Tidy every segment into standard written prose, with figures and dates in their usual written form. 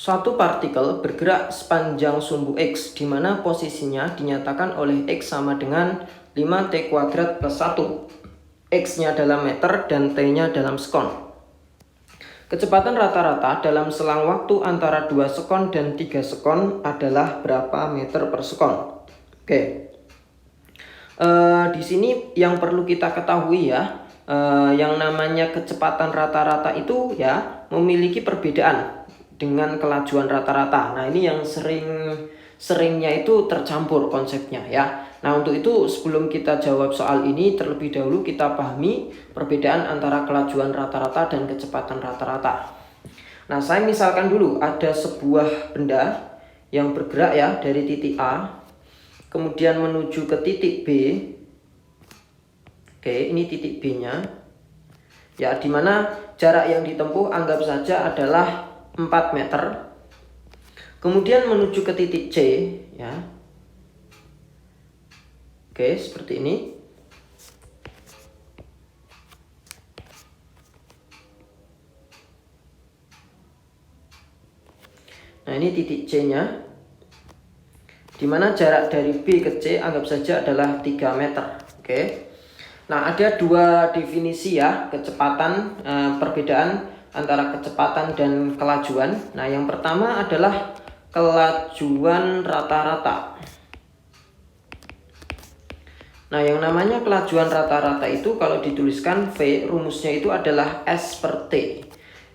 Suatu partikel bergerak sepanjang sumbu X, di mana posisinya dinyatakan oleh X sama dengan 5T kuadrat plus 1. X-nya dalam meter dan T-nya dalam sekon. Kecepatan rata-rata dalam selang waktu antara 2 sekon dan 3 sekon adalah berapa meter per sekon? Oke. Di sini yang perlu kita ketahui ya, yang namanya kecepatan rata-rata itu ya memiliki perbedaan dengan kelajuan rata-rata. Nah, ini yang seringnya itu tercampur konsepnya ya. Nah, untuk itu sebelum kita jawab soal ini, terlebih dahulu kita pahami perbedaan antara kelajuan rata-rata dan kecepatan rata-rata. Nah, saya misalkan dulu ada sebuah benda yang bergerak ya dari titik A kemudian menuju ke titik B. Oke, ini titik B-nya. Ya, dimana jarak yang ditempuh anggap saja adalah 4 meter. Kemudian menuju ke titik C ya. Oke, seperti ini. Nah, ini titik C-nya. Dimana jarak dari B ke C anggap saja adalah 3 meter. Oke. Nah, ada dua definisi ya kecepatan, perbedaan antara kecepatan dan kelajuan. Nah, yang pertama adalah kelajuan rata-rata. Nah, yang namanya kelajuan rata-rata itu kalau dituliskan V, rumusnya itu adalah S per T.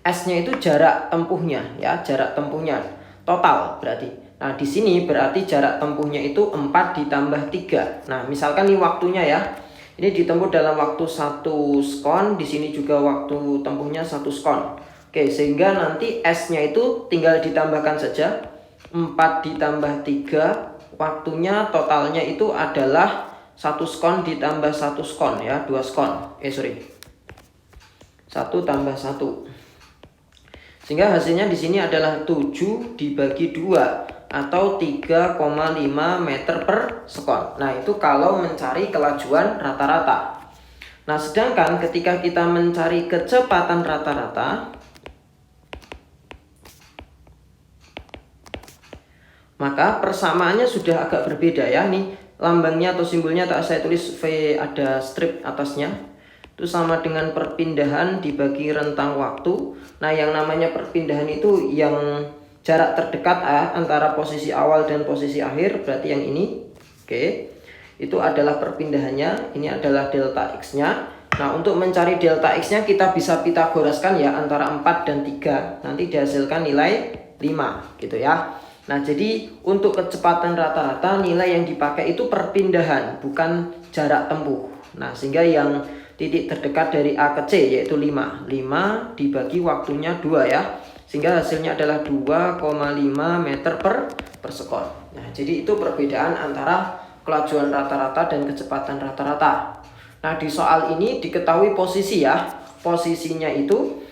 S-nya itu jarak tempuhnya ya, jarak tempuhnya total berarti. Nah, di sini berarti jarak tempuhnya itu 4 ditambah 3. Nah, misalkan ini waktunya ya. Ini ditempuh dalam waktu 1 sekon, di sini juga waktu tempuhnya 1 sekon. Oke, sehingga nanti S-nya itu tinggal ditambahkan saja. 4 ditambah 3, waktunya totalnya itu adalah 1 sekon ditambah 1 sekon ya, 2 sekon. 1 tambah 1. Sehingga hasilnya di sini adalah 7 dibagi 2. Atau 3,5 meter per sekon. Nah, itu kalau mencari kelajuan rata-rata. Nah, sedangkan ketika kita mencari kecepatan rata-rata, maka persamaannya sudah agak berbeda ya. Nih lambangnya atau simbolnya tak saya tulis V, ada strip atasnya. Itu sama dengan perpindahan dibagi rentang waktu. Nah, yang namanya perpindahan itu yang jarak terdekat antara posisi awal dan posisi akhir, berarti yang ini. Oke. Itu adalah perpindahannya, ini adalah delta X-nya. Nah, untuk mencari delta X-nya kita bisa pitagoraskan ya antara 4 dan 3. Nanti dihasilkan nilai 5 gitu ya. Nah, jadi untuk kecepatan rata-rata nilai yang dipakai itu perpindahan, bukan jarak tempuh. Nah, sehingga yang titik terdekat dari A ke C yaitu 5. 5 dibagi waktunya 2 ya. Sehingga hasilnya adalah 2,5 meter per sekon. Nah, jadi itu perbedaan antara kelajuan rata-rata dan kecepatan rata-rata. Nah, di soal ini diketahui posisi ya. Posisinya itu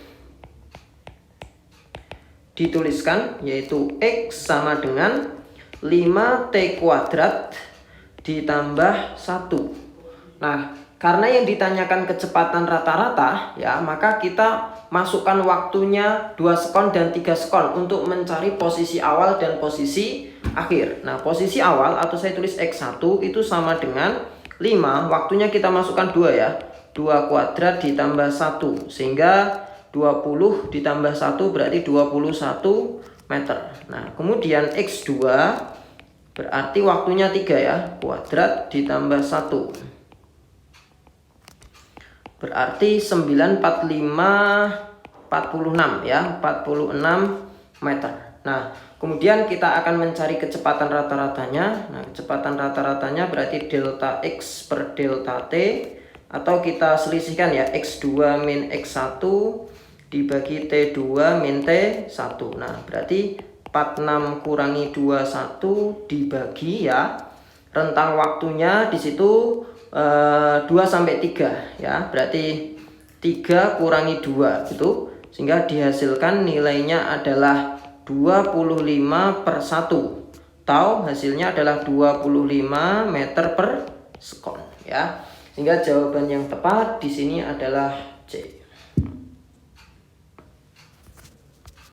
dituliskan yaitu X sama dengan 5T kuadrat ditambah 1. Nah, karena yang ditanyakan kecepatan rata-rata ya, maka kita masukkan waktunya 2 sekon dan 3 sekon untuk mencari posisi awal dan posisi akhir. Nah, posisi awal atau saya tulis X1 itu sama dengan 5, waktunya kita masukkan 2 ya. 2 kuadrat ditambah 1, sehingga 20 ditambah 1 berarti 21 meter. Nah, kemudian X2 berarti waktunya 3 ya, kuadrat ditambah 1. Berarti 945 46 ya, 46 meter. Nah, kemudian kita akan mencari kecepatan rata-ratanya. Nah, kecepatan rata-ratanya berarti delta X per delta T, atau kita selisihkan ya, X2 min X1 dibagi T2 min T1. Nah, berarti 46 kurangi 21 dibagi ya, rentang waktunya di situ 2 sampai 3 ya, berarti 3 kurangi 2 gitu, sehingga dihasilkan nilainya adalah 25 per 1, atau hasilnya adalah 25 meter per sekon ya. Sehingga jawaban yang tepat di sini adalah